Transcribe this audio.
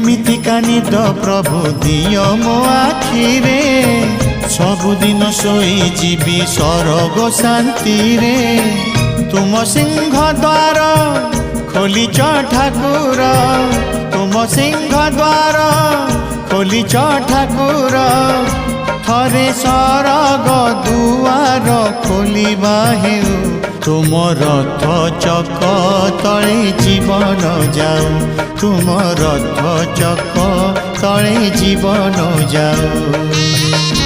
एमितिका निद प्रभु दियो मो आखिरे सबुदिन सोई जीवी सरग शांति रे तुम सिंह द्वार खोलिच ठाकुर तुम सिंह द्वार खोलिच ठाकुर थरे सरग दुआर खोलिबा हेउ तुम रथ चक तले जीवन जाऊ तुम रथ चक तले जीवन जाऊ।